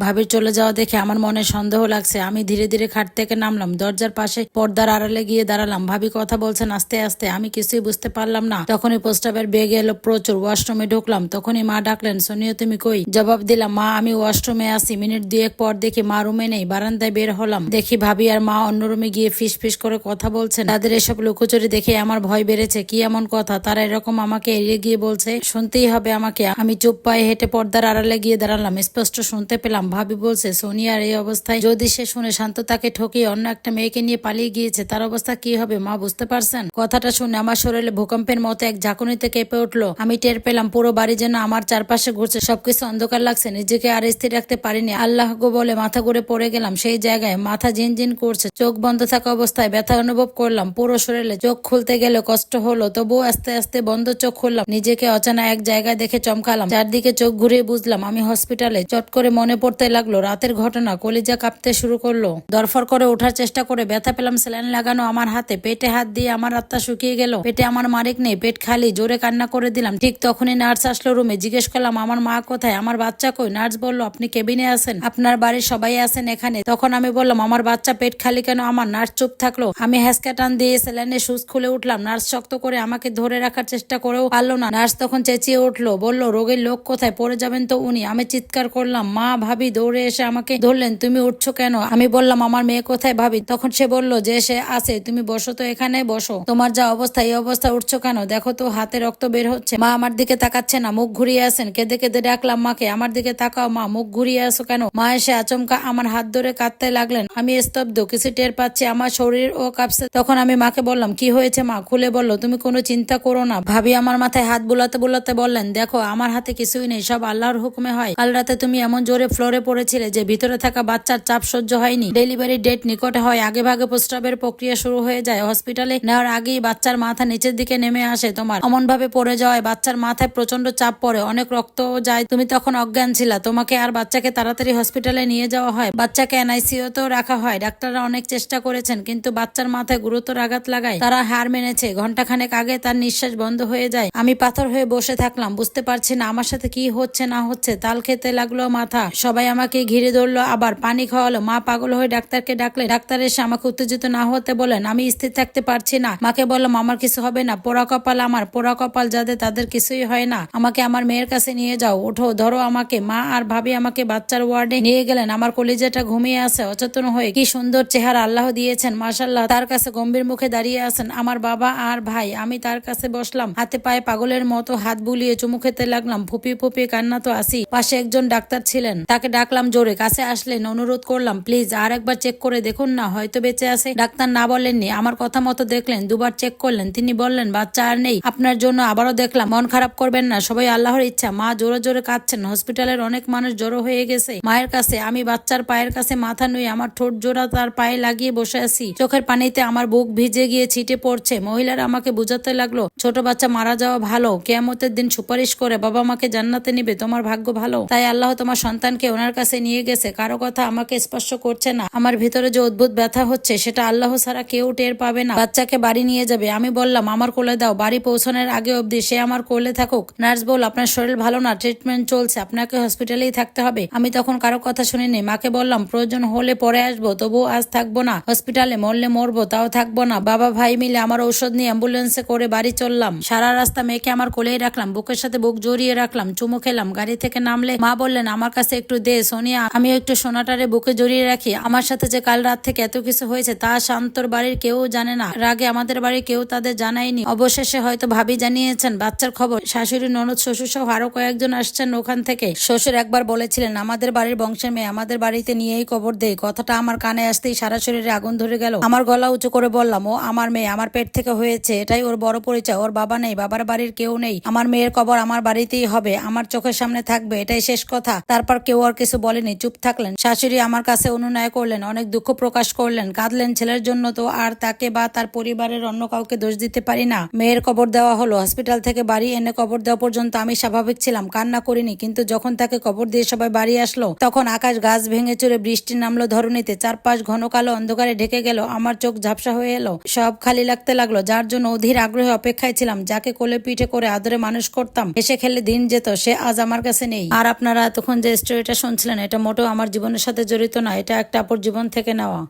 ভাবির চলে যাওয়া দেখে আমার মনে সন্দেহ লাগছে। আমি ধীরে ধীরে খাট থেকে নামলাম, দরজার পাশে পর্দার আড়ালে গিয়ে দাঁড়ালাম। ভাবি কথা বলছেন আস্তে আস্তে, আমি কিছুই বুঝতে পারলাম না। তখনই প্রস্তাবের বেগ এলো প্রচুর। ওয়াশরুমে ঢুকলাম, তখনই মা ডাকলেন, সোনিয়া তুমি কই? জবাব দিলাম, মা আমি ওয়াশরুমে আছি। মিনিট দুয়েক পর দেখি মা রুমে নেই। বারান্দায় বের হলাম, দেখি ভাবি আর মা অন্য রুমে গিয়ে ফিস ফিস করে কথা বলছেন। তাদের এসব লুকোচুরি দেখে আমার ভয় বেড়েছে। কি এমন কথা তারা এরকম আমাকে এড়িয়ে গিয়ে বলছে? শুনতেই হবে আমাকে। আমি চুপ পায়ে হেঁটে পর্দার আড়ালে গিয়ে দাঁড়ালাম। স্পষ্ট শুনতে পেলাম ভাবি বলছে, সোনিয়ার এই অবস্থায় যদি সে শুনে শান্ততাকে ঠকিয়ে অন্য একটা মেয়েকে নিয়ে পালিয়ে গিয়েছে, তার অবস্থা কি হবে মা বুঝতে পারছেন? কথাটা শুনে আমার শরীরে ভূকম্পের মতো এক ঝাঁকুনিতে কেঁপে উঠলো। আমি টের পেলাম পুরো বাড়ি যেন আমার চারপাশে ঘুরছে, সবকিছু অন্ধকার লাগছে। নিজেকে আর স্থির রাখতে পারিনি। আল্লাহ গো বলে মাথা ঘুরে পড়ে গেলাম। সেই জায়গায় মাথা জিনজিন করছে, চোখ বন্ধ থাকা অবস্থায় ব্যথা অনুভব করলাম পুরো শরীরে। চোখ খুলতে গেলে কষ্ট হলো, তবুও আস্তে আস্তে বন্ধ চোখ খুললাম। নিজেকে অজানা এক জায়গায় দেখে চমকালাম। চারদিকে চোখ ঘুরিয়ে বুঝলাম আমি হসপিটালে। চট করে মনে পড়তে লাগলো রাতের ঘটনা। কলিজা কাঁপতে শুরু করলো। দরফর করে ওঠার চেষ্টা করে ব্যথা পেলাম। স্যালাইন লাগানো আমার হাতে। পেটে হাত দিয়ে আমার আত্মা শুকিয়ে গেল। পেটে আমার মালিক নেই, পেট খালি। জোরে কান্না করে দিলাম। ঠিক তখনই নার্স আসলো রুমে। জিজ্ঞেস করলাম আমার মা কোথায়, আমার বাচ্চা কই? নার্স বলল আপনি কেবিনে আছেন, আপনার বাড়ির সবাই আছেন এখানে। তখন আমি বললাম আমার বাচ্চা পেট খালি কেন? আমার নার্স চুপ থাকলো। আমি হ্যাসকা টান দিয়ে স্যালাইনের সুচ খুলে উঠলাম। নার্স শক্ত করে আমাকে ধরে রাখার চেষ্টা করেও পারলো না। নার্স তখন চেঁচিয়ে উঠলো, বলল রোগীর লোক কোথায়, পড়ে যাবেন তো উনি। আমি চিৎকার করলাম মা। ভাবি দৌড়ে এসে আমাকে ধরলেন, তুমি উঠছো কেন? আমি বললাম আমার মেয়ে কোথায় ভাবি? তখন সে বলল যে সে আছে, তুমি বসো তো, এখানে বসো। তোমার যা অবস্থা, এই অবস্থা উঠছো কেন? দেখো তো হাতে রক্ত বের হচ্ছে। মা আমার দিকে তাকাচ্ছে না, মুখ ঘুরিয়ে আছেন। কেঁদে কেঁদে ডাকলাম মাকে, আমার দিকে তাকাও মা, মুখ ঘুরিয়ে আসো কেন? মা এসে আচমকা আমার হাত ধরে কাঁদতে লাগলেন। আমি স্তব্ধ, কিছু টের পাচ্ছি, আমার শরীর ও কাঁপছে। তখন আমি মাকে বললাম কি হয়েছে মা? খুলে বলল, তুমি কোনো চিন্তা করো না। ভাবি আমার মাথায় হাত বুলাতে বুলাতে বললেন, দেখো আমার হাতে কিছুই নেই, সব আল্লাহর হুকুমে হয়। কাল রাতে তুমি এমন জোরে ফ্লোরে পড়েছিলে যে ভিতরে থাকা বাচ্চার চাপ সহ্য হয়নি। ডেলিভারি ডেট নিকটে হয়, আগে ভাগে প্রস্রাবের প্রক্রিয়া শুরু হয়ে যায়। হসপিটালে নেওয়ার আগেই বাচ্চার মাথা নিচের দিকে নেমে আসে। তোমার অমন ভাবে পড়ে যাওয়ায় বাচ্চার মাথায় প্রচন্ড চাপ পড়ে, অনেক রক্তও যায়। তুমি তখন অজ্ঞান ছিলা। তোমাকে আর বাচ্চাকে তাড়াতাড়ি হসপিটালে নিয়ে যাওয়া হয়। বাচ্চাকে এনআইসিইউতেও রাখা হয়। ডাক্তাররা অনেক চেষ্টা করেছেন, কিন্তু বাচ্চার মাথায় গুরুতর আঘাত লাগায় তারা হার মেনেছে। ঘন্টাখানেক আগে তার নিঃশ্বাস বন্ধ হয়ে যায়। আমি পাথর হয়ে বসে থাকলাম, বুঝতে পারছি না আমার সাথে কি হচ্ছে না হচ্ছে। তাল খেতে লাগলো মাথা। সবাই আমাকে ঘিরে ধরলো, আবার পানি খাওয়ালো। মা পাগল হয়ে ডাক্তারকে ডাকলে। ডাক্তার এসে আমাকে উত্তেজিত না হতে বলেন। আমি স্থির থাকতে পারছি না। মাকে বললাম আমার কিছু হবে না, পোড়া কপাল আমার। পোড়া কপাল যাদের তাদের কিছুই হয় না। আমাকে আমার মেয়ের কাছে নিয়ে যাও, ওঠো, ধরো আমাকে। মা আর ভাবি আমাকে বাচ্চার ওয়ার্ডে নিয়ে গেলেন। আমার কলিজাটা ঘুমিয়ে আছে অচেতন হয়ে। কি সুন্দর চেহারা আল্লাহ দিয়েছেন, মাশাআল্লাহ। তার কাছে গম্ভীর মুখে দাঁড়িয়ে আছেন আমার বাবা আর ভাই। আমি তার কাছে বসলাম, হাতে পায়ে পাগলের মতো হাত বুলিয়ে চুমু খেতে লাগলাম। ফুপিয়ে ফুপিয়ে কান্না তো আসি। পাশে একজন ডাক্তার ছিলেন, তাকে ডাকলাম জোরে। কাছে আসলেন, অনুরোধ করলাম প্লিজ আর একবার চেক করে দেখুন না, হয়তো বেঁচে আছে। ডাক্তার না বলেননি, আমার কথা মতো দেখলেন, দুবার চেক করলেন। তিনি বললেন বাচ্চা আর নেই, আপনার জন্য আবারও দেখলাম। মন খারাপ করবেন না, সবাই আল্লাহর ইচ্ছা। মা জোরে জোরে কাঁদছেন। হসপিটালের অনেক মানুষ জড়ো হয়ে গেছে মায়ের কাছে। আমি বাচ্চার পায়ের কাছে মাথা নুয়ে আমার ঠোঁট জোড়া তার পায়ে লাগিয়ে বসে আছি। চোখের পানিতে আমার বুক ভিজে গিয়ে ছিটে পড়ছে। মহিলারা আমাকে বুঝাতে লাগলো, ছোট বাচ্চা মারা যাওয়া ভালো, কিয়ামতের দিন সুপারিশ করে বাবা মাকে জান্নাতে নিবে, তোমার ভাগ্য ভালো। তাই আল্লাহ তোমার সন্তানকে ওনার কাছে নিয়ে গেছে। কারো কথা আমাকে স্পর্শ করছে না। আমার ভিতরে যে অদ্ভুত ব্যথা হচ্ছে সেটা আল্লাহ ছাড়া কেউ টের পাবে না। বাচ্চাকে বাড়ি নিয়ে যাবে। আমি বললাম আমার কোলে দাও। বাড়ি পৌঁছানোর আগে অবধি সে আমার কোলে থাকুক। নার্স বল আপনার শরীর ভালো না, ট্রিটমেন্ট চলছে, আপনাকে হসপিটালেই থাকতে হবে। আমি তখন কারো কথা শুনিনি। মাকে বললাম প্রয়োজন হলে পরে আসবো, তবু আজ থাকবো না। হসপিটালে মরলে মরবো, তাও থাকবো না। বাবা ভাই মিলে আমার ঔষধ নিয়ে অ্যাম্বুলেন্সে করে বাড়ি চললাম। সারা রাস্তা মেয়েকে আমার কোলেই রাখলাম, বুকের সাথে বুক জড়িয়ে রাখলাম, চুমু খেলাম। গাড়ি থেকে নামলে মা বললেন আমার কাছে একটু দে সোনিয়া, আমি একটু সোনাটারে বুকে জড়িয়ে রাখি। আমার সাথে যে কাল রাত থেকে এত কিছু হয়েছে তা শান্তর বাড়ির কেউ জানে না। রাগে আমাদের বাড়ির কেউ তাদের জানায়নি। অবশেষে হয়তো ভাবি জানিয়েছেন বাচ্চার খবর। শাশুড়ি, ননদ, শ্বশুর সহ আরো কয়েকজন আসছেন ওখান থেকে। শ্বশুর একবার বলেছিলেন আমাদের বাড়ির বংশের মেয়ে আমাদের বাড়িতে নিয়েই কবর দেয়। কথাটা আমার কানে আসতেই সারা শরীরে আগুন ধরে গেল। আমার গলা উঁচু করে বললাম ও আমার মেয়ে, আমার পেট থেকে হয়েছে, এটাই ওর বড় পরিচয়। ওর বাবা নেই, বাবার বাড়ির কেউ নেই। আমার মেয়ের কবর আমার বাড়িতেই হবে, আমার চোখের সামনে থাকবে, এটাই শেষ কথা। তারপর কেউ আর কিছু বলেনি, চুপ থাকলেন। শাশুড়ি আমার কাছে অনুনয় করলেন, অনেক দুঃখ প্রকাশ করলেন, কাঁদলেন। ছেলের জন্য তো আর তাকে বা তার পরিবারের অন্য কাউকে দোষ দিতে পারি না। মেয়ের কবর দেওয়া হলো। হসপিটাল থেকে বাড়ি এনে কবর দেওয়া পর্যন্ত আমি স্বাভাবিক ছিলাম, কান্না করিনি। কিন্তু যখন তাকে কবর দিয়ে সবাই বাড়ি আসলো তখন আকাশ গাছ ভেঙে চুরে বৃষ্টি নামলো ধরণীতে। চারপাশ ঘন কালো অন্ধকারে ঢেকে গেল। আমার চোখ ঝাপসা হয়ে এলো, সব খালি লাগতে লাগলো। যার জন্য অধীর আগ্রহে অপেক্ষায় ছিলাম, যাকে কোলে পিঠে করে আদরে মানুষ করতাম, হেসে খেলে দিন যেত, সে আজ আমার কাছে নেই। আর আপনারা এতক্ষণ যে স্টোরিটা শুনছেন শুনছিলেন এটা মোটেও আমার জীবনের সাথে জড়িত না, এটা একটা আপুর জীবন থেকে নেওয়া।